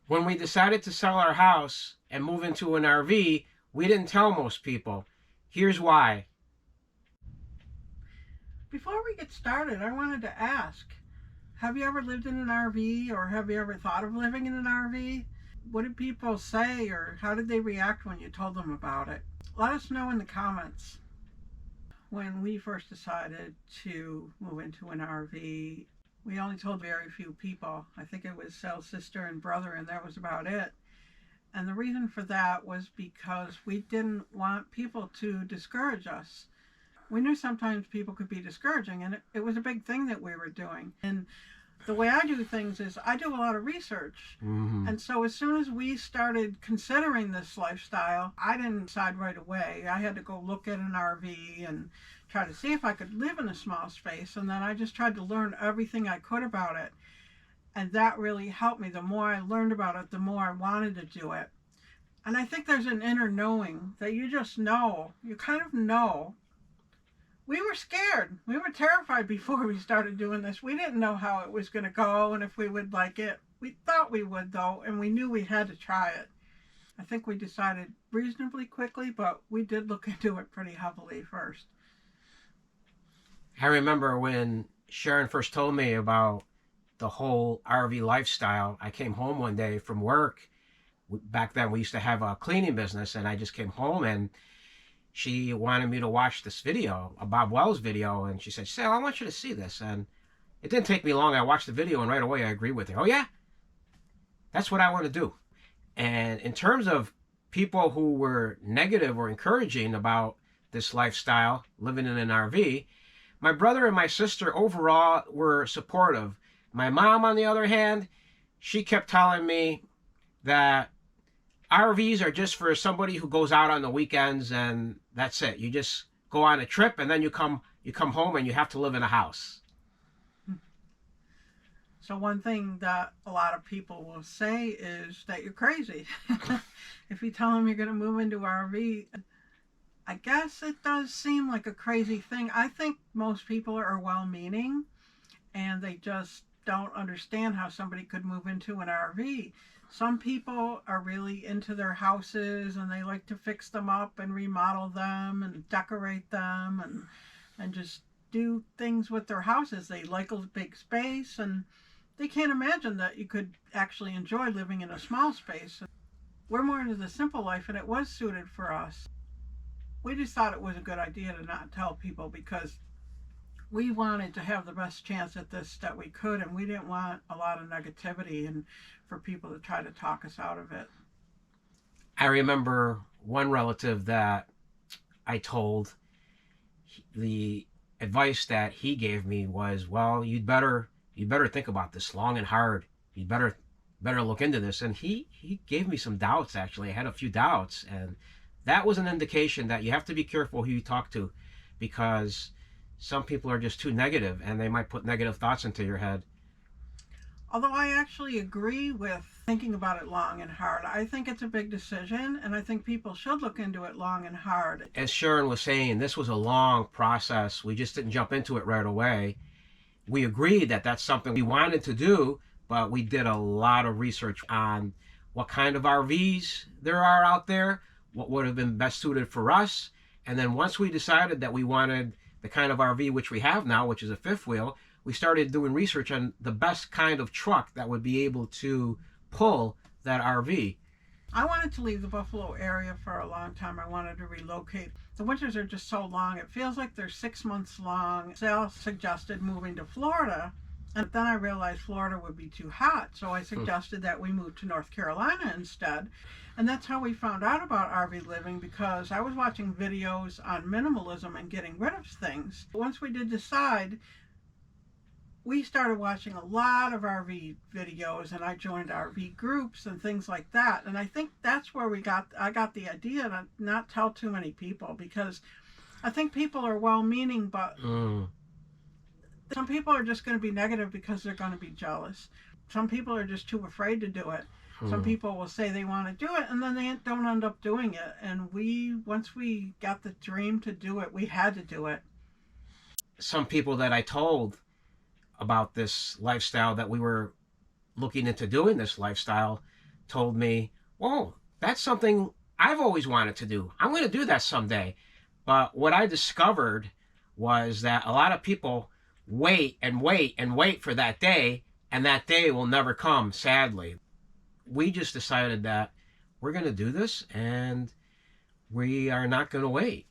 When we decided to sell our house and move into an RV, we didn't tell most people. Here's why. Before we get started, I wanted to ask, have you ever lived in an RV, or have you ever thought of living in an RV? What did people say, or how did they react when you told them about it? Let us know in the comments. When we first decided to move into an RV, we only told very few people. I think it was Sal's sister and brother, and that was about it. And the reason for that was because we didn't want people to discourage us. We knew sometimes people could be discouraging, and it was a big thing that we were doing. And the way I do things is I do a lot of research. And so as soon as we started considering this lifestyle, I didn't decide right away. I had to go look at an RV and try to see if I could live in a small space. And then I just tried to learn everything I could about it. And that really helped me. The more I learned about it, the more I wanted to do it. And I think there's an inner knowing that you just know. You kind of know. We were scared. We were terrified before we started doing this. We didn't know how it was going to go and if we would like it. We thought we would, though, and we knew we had to try it. I think we decided reasonably quickly, but we did look into it pretty heavily first. I remember when Sharon first told me about the whole RV lifestyle. I came home one day from work. Back then we used to have a cleaning business, and I just came home and she wanted me to watch this video, a Bob Wells video, and she said, Sal, I want you to see this. And it didn't take me long. I watched the video and right away I agreed with her. Oh yeah, that's what I want to do. And in terms of people who were negative or encouraging about this lifestyle, living in an RV, my brother and my sister overall were supportive. My mom, on the other hand, she kept telling me that RVs are just for somebody who goes out on the weekends and that's it. You just go on a trip and then you come home and you have to live in a house. So one thing that a lot of people will say is that you're crazy. If you tell them you're going to move into RV, I guess it does seem like a crazy thing. I think most people are well-meaning and they just don't understand how somebody could move into an RV. Some people are really into their houses and they like to fix them up and remodel them and decorate them and just do things with their houses. They like a big space and they can't imagine that you could actually enjoy living in a small space. We're more into the simple life, and it was suited for us. We just thought it was a good idea to not tell people because we wanted to have the best chance at this that we could, and we didn't want a lot of negativity and for people to try to talk us out of it. I remember one relative that I told, the advice that he gave me was, well, you'd better think about this long and hard. You'd better look into this. And he gave me some doubts, actually. I had a few doubts, and that was an indication that you have to be careful who you talk to, because some people are just too negative and they might put negative thoughts into your head. Although I actually agree with thinking about it long and hard. I think it's a big decision, and I think people should look into it long and hard. As Sharon was saying, this was a long process. We just didn't jump into it right away. We agreed that that's something we wanted to do, but we did a lot of research on what kind of RVs there are out there, what would have been best suited for us. And then once we decided that we wanted the kind of RV which we have now, which is a fifth wheel, we started doing research on the best kind of truck that would be able to pull that RV. I wanted to leave the Buffalo area for a long time. I wanted to relocate. The winters are just so long. It feels like they're 6 months long. Sal suggested moving to Florida, and then I realized Florida would be too hot. So I suggested that we move to North Carolina instead. And that's how we found out about RV living, because I was watching videos on minimalism and getting rid of things. Once we did decide, we started watching a lot of RV videos, and I joined RV groups and things like that. And I think that's where I got the idea to not tell too many people, because I think people are well-meaning, but some people are just going to be negative because they're going to be jealous. Some people are just too afraid to do it. Some people will say they want to do it, and then they don't end up doing it. And once we got the dream to do it, we had to do it. Some people that I told about this lifestyle, that we were looking into doing this lifestyle, told me, "Whoa, that's something I've always wanted to do. I'm going to do that someday." But what I discovered was that a lot of people wait and wait and wait for that day, and that day will never come, sadly. We just decided that we're going to do this and we are not going to wait.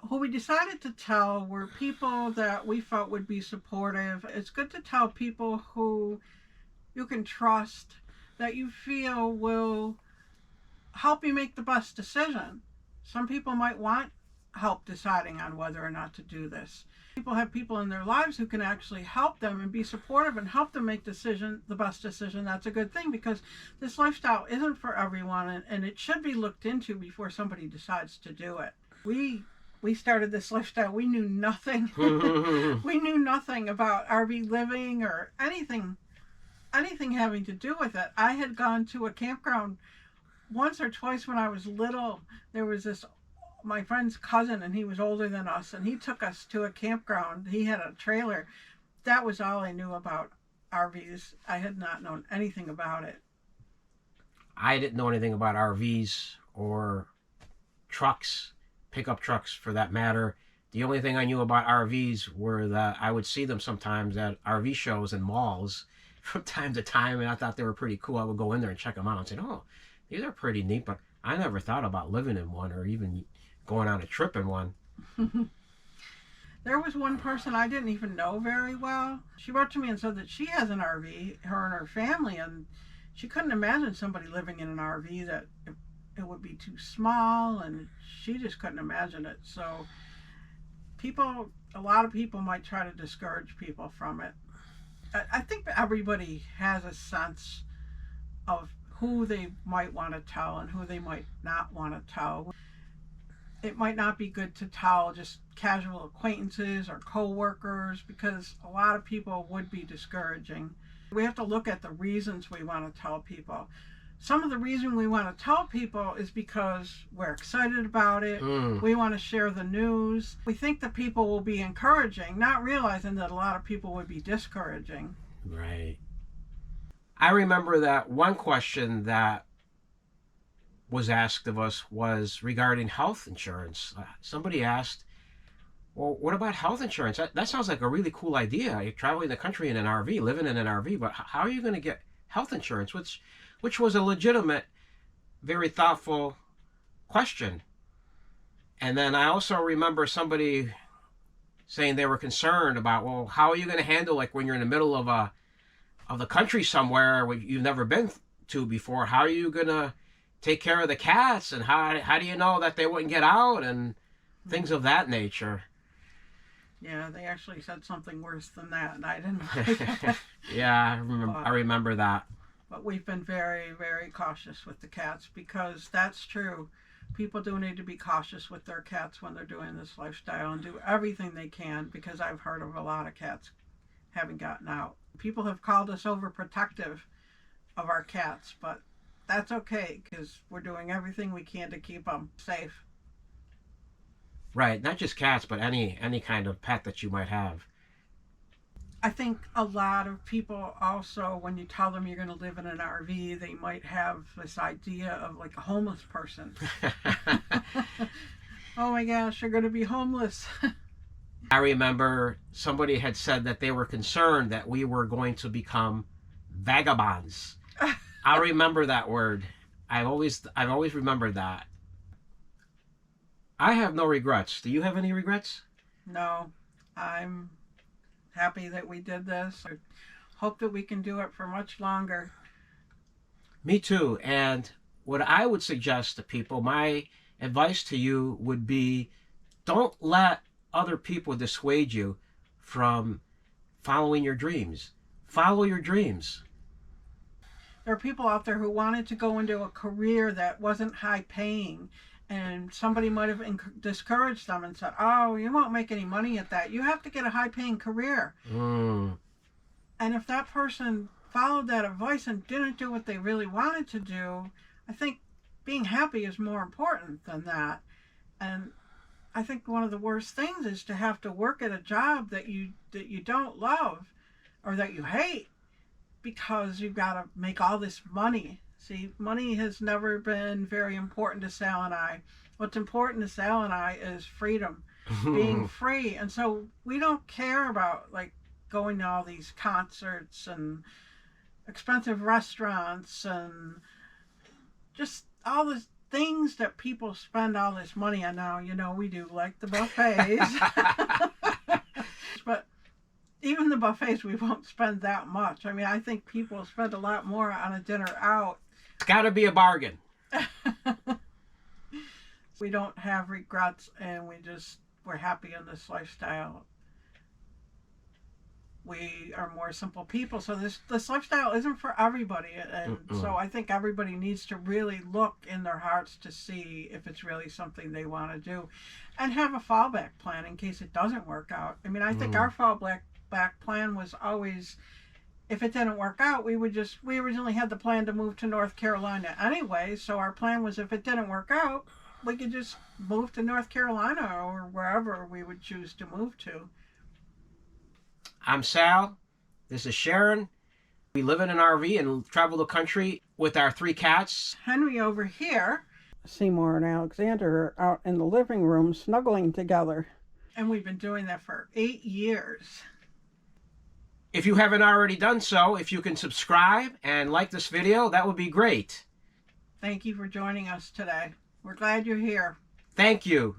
Who we decided to tell were people that we felt would be supportive. It's good to tell people who you can trust, that you feel will help you make the best decision. Some people might want help deciding on whether or not to do this. People have people in their lives who can actually help them and be supportive and help them make the best decision. That's a good thing, because this lifestyle isn't for everyone, and it should be looked into before somebody decides to do it. We started this lifestyle. We knew nothing. We knew nothing about RV living or anything having to do with it. I had gone to a campground once or twice when I was little. There was my friend's cousin, and he was older than us, and he took us to a campground. He had a trailer. That was all I knew about RVs. I had not known anything about it. I didn't know anything about RVs or trucks, pickup trucks for that matter. The only thing I knew about RVs were that I would see them sometimes at RV shows and malls from time to time, and I thought they were pretty cool. I would go in there and check them out and say, "Oh, these are pretty neat," but I never thought about living in one or even going on a trip in one. There was one person I didn't even know very well. She wrote to me and said that she has an RV, her and her family, and she couldn't imagine somebody living in an RV, that it would be too small, and she just couldn't imagine it. So a lot of people might try to discourage people from it. I think everybody has a sense of who they might want to tell and who they might not want to tell. It might not be good to tell just casual acquaintances or co-workers, because a lot of people would be discouraging. We have to look at the reasons we want to tell people. Some of the reason we want to tell people is because we're excited about it. We want to share the news. We think that people will be encouraging, not realizing that a lot of people would be discouraging. Right. I remember that one question that was asked of us was regarding health insurance. Somebody asked, "Well, what about health insurance? That sounds like a really cool idea. You're traveling the country in an RV, living in an RV, but how are you going to get health insurance?" Which was a legitimate, very thoughtful question. And then I also remember somebody saying they were concerned about, well, how are you going to handle, like, when you're in the middle of the country somewhere where you've never been to before? How are you going to take care of the cats, and how do you know that they wouldn't get out, and things of that nature? Yeah, they actually said something worse than that, and I didn't like that. Yeah, I remember that. But we've been very, very cautious with the cats, because that's true. People do need to be cautious with their cats when they're doing this lifestyle, and do everything they can, because I've heard of a lot of cats having gotten out. People have called us overprotective of our cats, but that's okay, because we're doing everything we can to keep them safe. Right, not just cats, but any kind of pet that you might have. I think a lot of people also, when you tell them you're going to live in an RV, they might have this idea of like a homeless person. Oh my gosh, you're going to be homeless. I remember somebody had said that they were concerned that we were going to become vagabonds. I remember that word. I've always remembered that. I have no regrets. Do you have any regrets? No, I'm happy that we did this. I hope that we can do it for much longer. Me too. And what I would suggest to people, my advice to you would be, don't let other people dissuade you from following your dreams. Follow your dreams. There are people out there who wanted to go into a career that wasn't high paying, and somebody might have discouraged them and said, "Oh, you won't make any money at that. You have to get a high paying career." And if that person followed that advice and didn't do what they really wanted to do, I think being happy is more important than that. And I think one of the worst things is to have to work at a job that you don't love or that you hate, because you've got to make all this money. See, money has never been very important to Sal and I. What's important to Sal and I is freedom, being free. And so we don't care about like going to all these concerts and expensive restaurants and just all the things that people spend all this money on now. You know, we do like the buffets. But even the buffets, we won't spend that much. I mean, I think people spend a lot more on a dinner out. It's got to be a bargain. We don't have regrets, and we're happy in this lifestyle. We are more simple people, so this lifestyle isn't for everybody, and so I think everybody needs to really look in their hearts to see if it's really something they want to do, and have a fallback plan in case it doesn't work out. I mean, I think our fallback plan was always, if it didn't work out, we originally had the plan to move to North Carolina anyway, so our plan was if it didn't work out, we could just move to North Carolina or wherever we would choose to move to. I'm Sal. This is Sharon. We live in an RV and travel the country with our 3 cats. Henry over here. Seymour and Alexander are out in the living room snuggling together. And we've been doing that for 8 years. If you haven't already done so, if you can subscribe and like this video, that would be great. Thank you for joining us today. We're glad you're here. Thank you.